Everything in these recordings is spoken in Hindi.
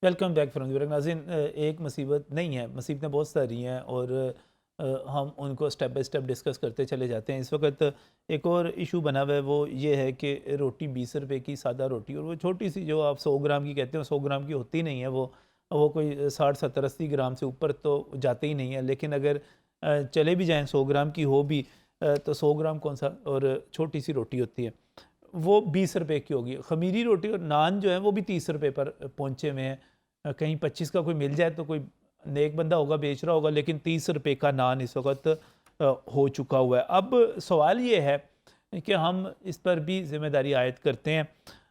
वेलकम बैक फ्रॉम द नाज़रीन। एक मुसीबत नहीं है, मुसीबतें बहुत सारी हैं और हम उनको स्टेप बाय स्टेप डिस्कस करते चले जाते हैं। इस वक्त एक और इशू बना हुआ है, वो ये है कि रोटी 20 रुपए की सादा रोटी, और वो छोटी सी जो आप 100 ग्राम की कहते हैं 100 ग्राम की होती नहीं है, वो कोई 60 70 80 ग्राम से ऊपर तो जाते ही नहीं है। लेकिन अगर चले भी जाएँ 100 ग्राम की हो भी तो 100 ग्राम कौन सा, और छोटी सी रोटी होती है वो 20 रुपए की होगी। खमीरी रोटी और नान जो है वो भी 30 रुपए पर पहुँचे हुए हैं। कहीं 25 का कोई मिल जाए तो कोई नेक बंदा होगा, बेच रहा होगा, लेकिन 30 रुपए का नान इस वक्त हो चुका हुआ है। अब सवाल ये है कि हम इस पर भी ज़िम्मेदारी आयद करते हैं।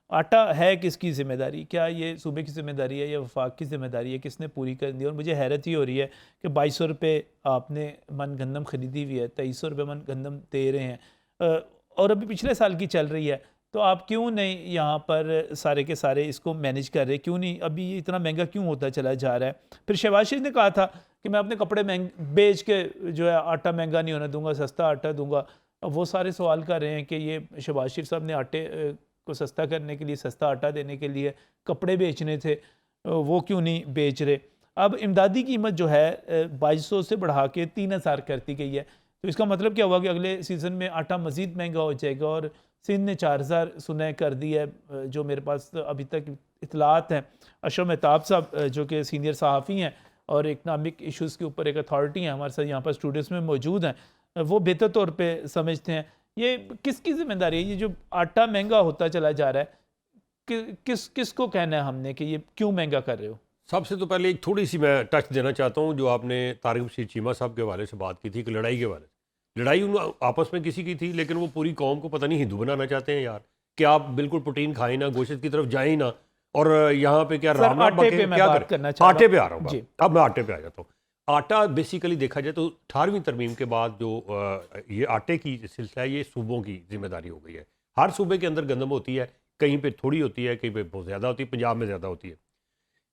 आटा है किसकी ज़िम्मेदारी? क्या ये सूबे की ज़िम्मेदारी है या वफाक की ज़िम्मेदारी है? किसने पूरी कर दी? और मुझे हैरत ही हो रही है कि 2200 रुपये आपने मन गंदम ख़रीदी हुई है, 2300 रुपये मन गंदम दे रहे हैं, और अभी पिछले साल की चल रही है। तो आप क्यों नहीं यहाँ पर सारे के सारे इसको मैनेज कर रहे? क्यों नहीं? अभी ये इतना महंगा क्यों होता चला जा रहा है? फिर शहबाज शरीफ ने कहा था कि मैं अपने कपड़े बेच के जो है आटा महंगा नहीं होने दूंगा, सस्ता आटा दूंगा। अब वो सारे सवाल कर रहे हैं कि ये शहबाज शरीफ साहब ने आटे को सस्ता करने के लिए, सस्ता आटा देने के लिए कपड़े बेचने थे, वो क्यों नहीं बेच रहे? अब इमदादी कीमत जो है 2200 से बढ़ा के 3000 करती गई है। तो इसका मतलब क्या हुआ कि अगले सीज़न में आटा मज़ीद महंगा हो जाएगा। और सिंध ने 4000 सुनह कर दी है, जो मेरे पास अभी तक इतलात हैं। अशरफ मेहताब साहब जो कि सीनियर सहाफ़ी हैं और इकनॉमिक इश्यूज़ के ऊपर एक अथॉरिटी हैं, हमारे साथ यहाँ पर स्टूडियोज़ में मौजूद हैं, वो बेहतर तौर पे समझते हैं ये किसकी ज़िम्मेदारी है। ये जो आटा महंगा होता चला जा रहा है, किसको कहना है हमने कि ये क्यों महंगा कर रहे हो? सबसे तो पहले एक थोड़ी सी मैं टच देना चाहता हूँ, जो आपने तारिक बशीर चीमा साहब के हवाले से बात की थी कि लड़ाई के हवाले से। लड़ाई उन आपस में किसी की थी, लेकिन वो पूरी कौम को पता नहीं हिंदू बनाना चाहते हैं यार, कि आप बिल्कुल प्रोटीन खाएं ना, गोश्त की तरफ जाएं ना, और यहाँ पे क्या राम आटे पे मैं बात करना चाह रहा हूं। आटे पे आ रहा हूँ, अब मैं आटे पे आ जाता हूँ। आटा बेसिकली देखा जाए तो 18वीं तरमीम के बाद जो ये आटे की सिलसिला है, ये सूबों की जिम्मेदारी हो गई है। हर सूबे के अंदर गंदम होती है, कहीं पे थोड़ी होती है, कहीं पे बहुत ज़्यादा होती है, पंजाब में ज़्यादा होती है।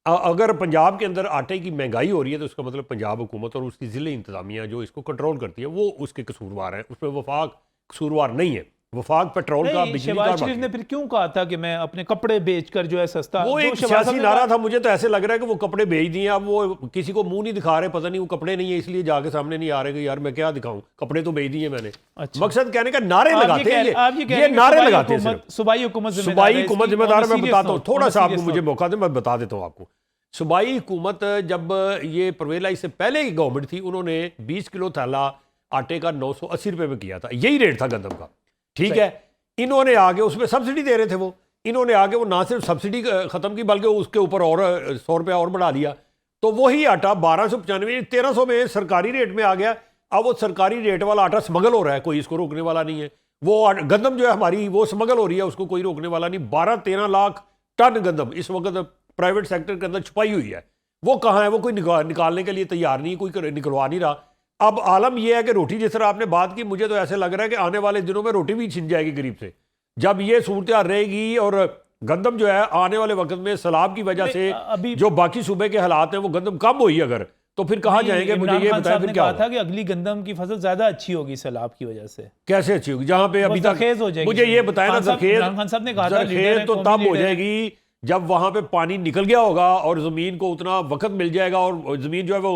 अगर पंजाब के अंदर आटे की महंगाई हो रही है तो उसका मतलब पंजाब हुकूमत और उसकी ज़िले इंतज़ामिया जो इसको कंट्रोल करती है वो उसके कसूरवार हैं, उसमें वफाक कसूरवार नहीं है। वफाक पेट्रोल का, बिजली का, शहबाज शरीफ ने फिर क्यों कहा था कि मैं अपने कपड़े बेचकर जो है सस्ता, वो एक सियासी नारा था। मुझे तो ऐसे लग रहा है कि वो कपड़े बेच दिए, अब वो किसी को मुंह नहीं दिखा रहे, पता नहीं वो कपड़े नहीं है इसलिए जाके सामने नहीं आ रहे कि यार मैं क्या दिखाऊं, कपड़े तो बेच दिए मैंने। अच्छा। मकसद कहने का नारे लगाते हैं, ये नारे लगाते हैं। सूबाई हुकूमत जिम्मेदार। मैं बताता हूँ, थोड़ा सा आपको मुझे मौका दे, मैं बता देता हूँ आपको। सूबाई हुकूमत जब ये परवेज लाई से पहले की गवर्नमेंट थी, उन्होंने 20 किलो थैला आटे का 980 रुपये में किया था, यही रेट था गंदम का, ठीक है। इन्होंने आगे उसमें सब्सिडी दे रहे थे, इन्होंने आगे वो ना सिर्फ सब्सिडी खत्म की बल्कि उसके ऊपर और 100 रुपया और बढ़ा दिया। तो वही आटा 1295 1300 में सरकारी रेट में आ गया। अब वो सरकारी रेट वाला आटा स्मगल हो रहा है, कोई इसको रोकने वाला नहीं है। वो गंदम जो है हमारी वो स्मगल हो रही है, उसको कोई रोकने वाला नहीं। 12-13 लाख टन गंदम इस वक्त प्राइवेट सेक्टर के अंदर छुपाई हुई है। वो कहाँ है? वो कोई निकालने के लिए तैयार नहीं, कोई निकलवा नहीं रहा। अब आलम यह है कि रोटी, जिस तरह आपने बात की, मुझे तो ऐसे लग रहा है कि आने वाले दिनों में रोटी भी छिन जाएगी गरीब से, जब ये सूरत रहेगी। और गंदम जो है आने वाले वक्त में सैलाब की वजह से अभी जो बाकी सूबे के हालात हैं, वो गंदम कम हुई अगर, तो फिर कहाँ जाएंगे? मुझे ये बताएं फिर क्या था कि अगली गंदम की फसल ज्यादा अच्छी होगी सैलाब की वजह से। कैसे अच्छी होगी? जहां पे अभी तक हो जाएगी। मुझे ये बताया ना, जरखेज तो तब हो जाएगी जब वहां पे पानी निकल गया होगा और जमीन को उतना वक्त मिल जाएगा और जमीन जो है वो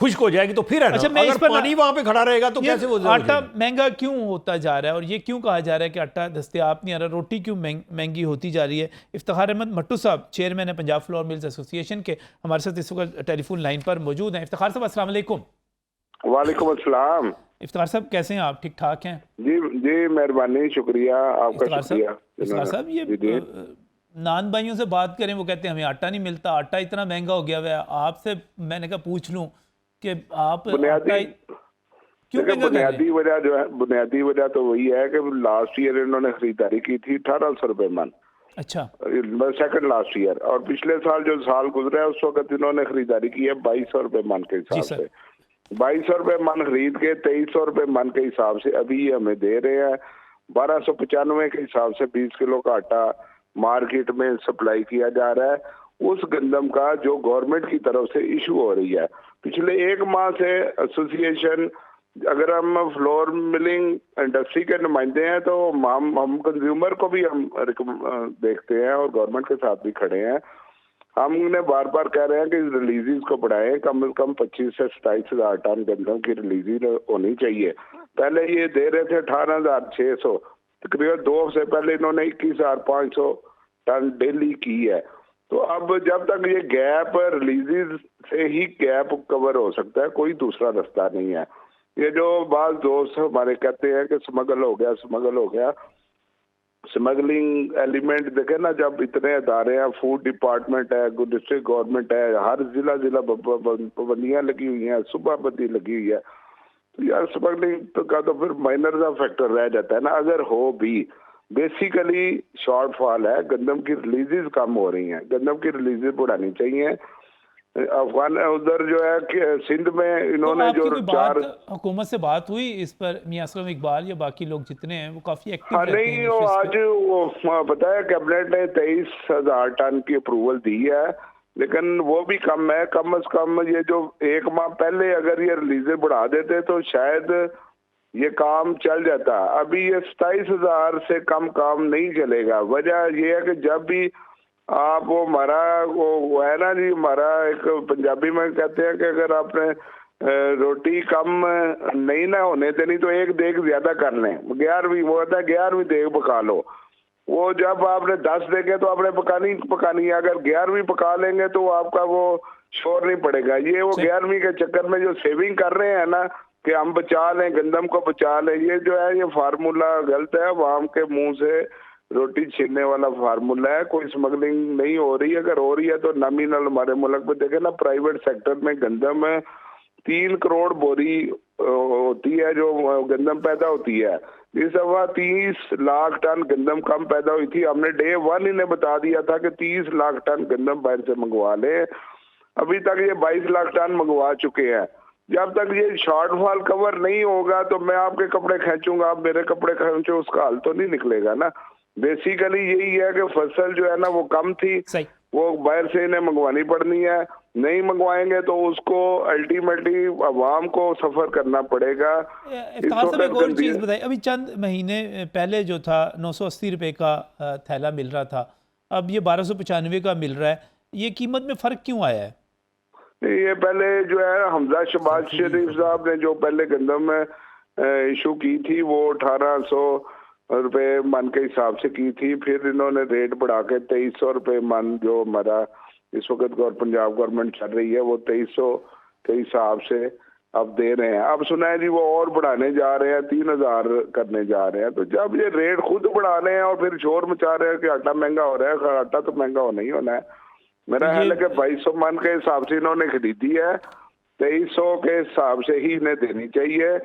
खुश्क हो जाएगी, तो फिर है ना। अच्छा, अगर पानी वहां पे खड़ा रहेगा तो कैसे वो आटा महंगा क्यों होता जा रहा है? और ये क्यों कहा जा रहा है कि आटा दस्तयाब नहीं आ रहा, रोटी क्यों महंगी होती जा रही है? इफ्तिखार अहमद मट्टू साहब, चेयरमैन है पंजाब फ्लोर मिल्स एसोसिएशन के, हमारे साथ इस वक्त टेलीफोन लाइन पर मौजूद हैं। इफ्तिखार साहब अस्सलाम वालेकुम। वालेकुम अस्सलाम। इफ्तिखार साहब कैसे हैं आप? ठीक ठाक हैं? जी जी, मेहरबानी, शुक्रिया आपका। शुक्रिया इफ्तिखार साहब, ये नान भाइयों से बात करें, वो कहते हैं हमें आटा नहीं मिलता, आटा इतना महंगा हो गया है। आपसे मैंने कहा पूछ लूं कि आप क्यों बुनियादी वजह जो है, बुनियादी वजह तो वही है कि लास्ट ईयर इन्होंने खरीदारी की थी 1800 रुपये मन। अच्छा। Second last year. और पिछले साल जो साल गुजरा है उस वक्त इन्होंने खरीदारी की है 2200 रुपये मन के हिसाब से। 2200 रुपये मन खरीद के 2300 रुपये मन के हिसाब से अभी ये हमें दे रहे हैं। 1295 के हिसाब से 20 किलो का आटा मार्केट में सप्लाई किया जा रहा है। उस गंदम का जो गवर्नमेंट की तरफ से इशू हो रही है, पिछले 1 माह से एसोसिएशन, अगर हम फ्लोर मिलिंग इंडस्ट्री के नुमाइंदे हैं तो हम कंज्यूमर को भी हम देखते हैं और गवर्नमेंट के साथ भी खड़े हैं। हमने बार बार कह रहे हैं कि रिलीजेस को बढ़ाएं, कम से कम 25 से 27,000 टन गंदम की रिलीज होनी चाहिए। पहले ये दे रहे थे 18,600, तकरीबन 2 हफ्ते पहले इन्होंने 21,500 टन डेली की है। तो अब जब तक ये गैप रिलीजेस से ही गैप कवर हो सकता है, कोई दूसरा रास्ता नहीं है। ये जो बात दोस्त हमारे कहते हैं कि स्मगल हो गया, स्मगल हो गया, स्मगलिंग एलिमेंट देखे ना, जब इतने अदारे हैं, फूड डिपार्टमेंट है, डिस्ट्रिक्ट गवर्नमेंट है, हर जिला पाबंदियां लगी हुई हैं, सुबहबंदी लगी हुई है, तो यार स्मगलिंग का तो फिर माइनर सा फैक्टर रह जाता है ना। अगर हो भी बेसिकली शॉर्टफॉल है, गंदम की रिलीजेस कम हो रही हैं, गंदम की रिलीजेस बढ़ानी चाहिए। अफगान उधर जो है कि सिंध में इन्होंने तो जो 4 हुकूमत से बात हुई इस पर, मियां असलम इकबाल या बाकी लोग जितने हैं वो काफी एक्टिव हाँ रहते नहीं, हैं वो इस आज वो पता है कैबिनेट ने 23,000 टन की अप्रूवल दी है, लेकिन वो भी कम है। कम से कम ये जो 1 माह पहले अगर ये रिलीजें बढ़ा देते तो शायद ये काम चल जाता। अभी ये 27,000 से कम काम नहीं चलेगा। वजह ये है कि जब भी आप वो हमारा वो है ना जी, हमारा एक पंजाबी में कहते हैं कि अगर आपने रोटी कम नहीं ना होने देनी तो एक देग ज्यादा कर लें। 11वीं वो होता है 11वीं देग पका लो। वो जब आपने 10 देगे तो आपने पकानी है, अगर 11वीं पका लेंगे तो आपका वो शोर नहीं पड़ेगा। ये वो 11वीं के चक्कर में जो सेविंग कर रहे हैं ना कि हम बचा लें, गंदम को बचा लें, ये जो है ये फार्मूला गलत है। आवाम के मुंह से रोटी छीनने वाला फार्मूला है। कोई स्मगलिंग नहीं हो रही, अगर हो रही है तो नॉमिनल। हमारे मुल्क में देखे ना, प्राइवेट सेक्टर में गंदम 3 करोड़ बोरी होती है जो गंदम पैदा होती है। इस दफा 30 लाख टन गंदम कम पैदा हुई थी। हमने डे 1 इन्हें बता दिया था कि 30 लाख टन गंदम बाहर से मंगवा ले। अभी तक ये 22 लाख टन मंगवा चुके हैं। जब तक ये शॉर्टफॉल कवर नहीं होगा तो मैं आपके कपड़े खींचूंगा, आप मेरे कपड़े खींचो, उसका हल तो नहीं निकलेगा ना। बेसिकली यही है कि फसल जो है ना वो कम थी, वो बाहर से इन्हें मंगवानी पड़नी है। नहीं मंगवाएंगे तो उसको अल्टीमेटली अवाम को सफर करना पड़ेगा। इफ्तार साहब एक और चीज़ बताइए, अभी चंद महीने पहले जो था 980 रुपये का थैला मिल रहा था, अब ये 1295 का मिल रहा है, ये कीमत में फ़र्क क्यों आया है? ये पहले जो है हमजा शहबाज शरीफ साहब ने जो पहले गंदम इशू की थी वो 1800 रुपये मन के हिसाब से की थी। फिर इन्होंने रेट बढ़ा के 2300 रुपये मन, जो हमारा इस वक्त पंजाब गवर्नमेंट चल रही है, वो 2300 के हिसाब से अब दे रहे हैं। अब सुना है जी वो और बढ़ाने जा रहे हैं, 3000 करने जा रहे हैं। तो जब ये रेट खुद बढ़ा रहे हैं और फिर शोर मचा रहे हैं कि आटा महंगा हो रहा है, आटा तो महंगा होना ही होना है। मेरा ख्याल है कि 2200 मन के हिसाब से इन्होंने खरीदी है, 2300 के हिसाब से ही इन्हें देनी चाहिए,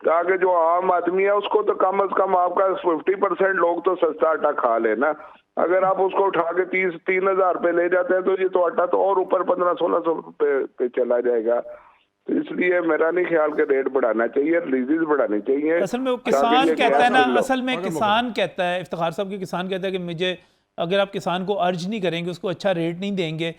ताकि जो आम आदमी है उसको तो कम से कम आपका 50% लोग तो सस्ता आटा खा लेना। अगर आप उसको उठा के 3,000 रुपये ले जाते हैं तो ये तो आटा तो और ऊपर 1500-1600 रुपये पे चला जाएगा। तो इसलिए मेरा नहीं ख्याल के रेट बढ़ाना चाहिए, रिलीजेस बढ़ानी चाहिए। असल में वो किसान कहता है ना, असल में किसान कहता है, इफ्तिखार साहब के किसान कहता है कि मुझे, अगर आप किसान को अर्ज नहीं करेंगे, उसको अच्छा रेट नहीं देंगे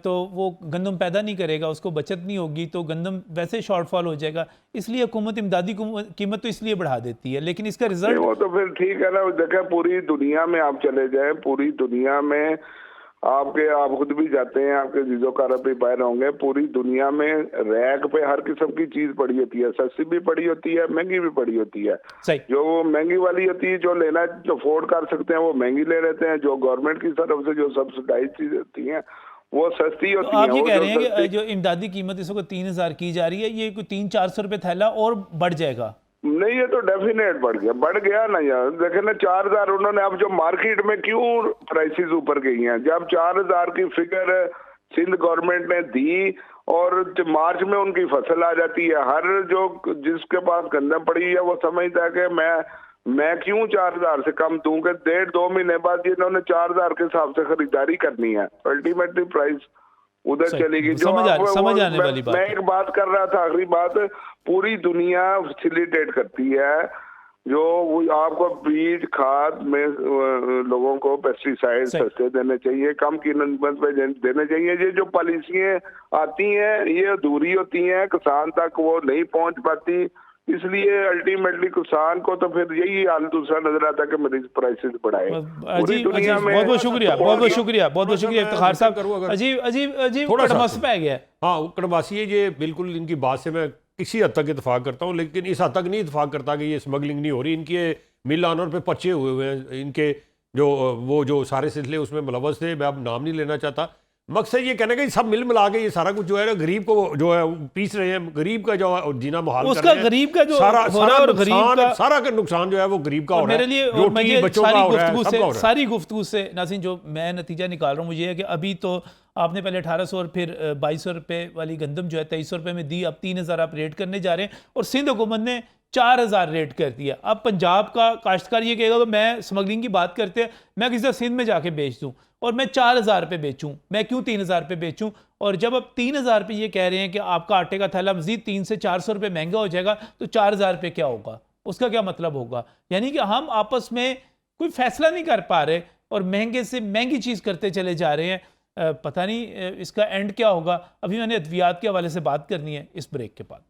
तो वो गंदम पैदा नहीं करेगा, उसको बचत नहीं होगी, तो गंदम वैसे शॉर्टफॉल हो जाएगा। इसलिए हुकूमत इमदादी कीमत तो इसलिए बढ़ा देती है, लेकिन इसका रिजल्ट वो तो फिर ठीक है ना। देखें पूरी दुनिया में आप चले जाएं, पूरी दुनिया में आप खुद भी जाते हैं, आपके जीजो कारब भी बाहर होंगे, पूरी दुनिया में रैक पे हर किस्म की चीज पड़ी होती है, सस्ती भी पड़ी होती है, महंगी भी पड़ी होती है। जो वो महंगी वाली होती है, जो लेना जो अफोर्ड कर सकते हैं वो महंगी ले लेते हैं, जो गवर्नमेंट की तरफ से जो सब्सिडाइज चीजें होती हैं वो सस्ती होती है। आप ये कह रहे हैं कि जो इमदादी कीमत इस वक्त 3000 की जा रही है, ये कोई 300-400 रुपये थैला और बढ़ जाएगा? नहीं, ये तो डेफिनेट बढ़ गया ना यार। देखे ना 4000 उन्होंने, अब जो मार्केट में क्यों प्राइसेस ऊपर गई हैं, जब 4000 की फिगर सिंध गवर्नमेंट ने दी और मार्च में उनकी फसल आ जाती है, हर जो जिसके पास गंदम पड़ी है वो समझता है कि मैं क्यों 4000 से कम दूंगा। 1.5-2 महीने बाद इन्होंने 4000 के हिसाब से खरीदारी करनी है, अल्टीमेटली प्राइस उधर चलेगी। जो समझ आने वाली बात। मैं एक बात कर रहा था, आखिरी बात, पूरी दुनिया फैसिलिटेट करती है जो आपको बीज खाद में लोगों को पेस्टिसाइड सस्ते देने चाहिए, कम कीमत पे देने चाहिए। ये जो पॉलिसियां आती हैं ये अधूरी होती हैं, किसान तक वो नहीं पहुंच पाती। इसलिए अल्टीमेटली किसान को तो फिर यही हाल दूसरा नजर आता है कि मरीज प्राइसेस बढ़ाए। पूरी अजीब दुनिया अजीब में बहुत बहुत शुक्रिया, बहुत बहुत शुक्रिया, बहुत बहुत शुक्रिया इफ्तिखार साहब। करूँ अगर- अजीब अजीब अजीब थोड़ा सा कड़मस पे गया है। हाँ, कड़वासी है ये, बिल्कुल इनकी बात से मैं किसी हद तक इतफाक करता हूँ, लेकिन इस हद तक नहीं इतफाक करता कि ये स्मगलिंग नहीं हो रही। इनके मिल ऑनर पे पर्चे हुए हैं, इनके जो सारे सिलसिले उसमें मुलव्वस थे, मैं अब नाम नहीं लेना चाहता। मकसद ये कहने का सब मिल मिला के ये सारा कुछ जो है ना गरीब को जो है पीस रहे हैं, गरीब का जो है जीना मुहाल कर उसका रहे हैं। गरीब का जो सारा हो रहा है और गरीब नुकसान, का सारा का नुकसान जो है वो गरीब का हो और रहा है। मेरे लिए और रोटी मुझे बच्चों का हो रहा है, सबका हो रहा है। सारी गुफ्तगू से नाज़रीन जो मैं नतीजा निकाल रहा हूँ मुझे है कि अभी तो आपने पहले 1800 और फिर 2200 रुपये वाली गंदम जो है 2300 रुपये में दी, अब 3000 आप रेट करने जा रहे हैं और सिंध हुकूमत ने 4000 रेट कर दिया। अब पंजाब का काश्तकार ये कहेगा कि मैं स्मगलिंग की बात करते हैं, मैं किसी तरह सिंध में जाके बेच दूँ और मैं 4000 रुपये बेचूँ, मैं क्यों 3000 रुपये बेचूँ? और जब अब 3000 रुपये ये कह रहे हैं कि आपका आटे का थैला मजीद 300 से 400 रुपये महंगा हो जाएगा, तो 4000 रुपये क्या होगा, उसका क्या मतलब होगा? यानी कि हम आपस में कोई फैसला नहीं कर पा रहे और महंगे से महंगी चीज़ करते चले जा रहे हैं। पता नहीं इसका एंड क्या होगा। अभी मैंने अद्वियात के हवाले से बात करनी है इस ब्रेक के बाद।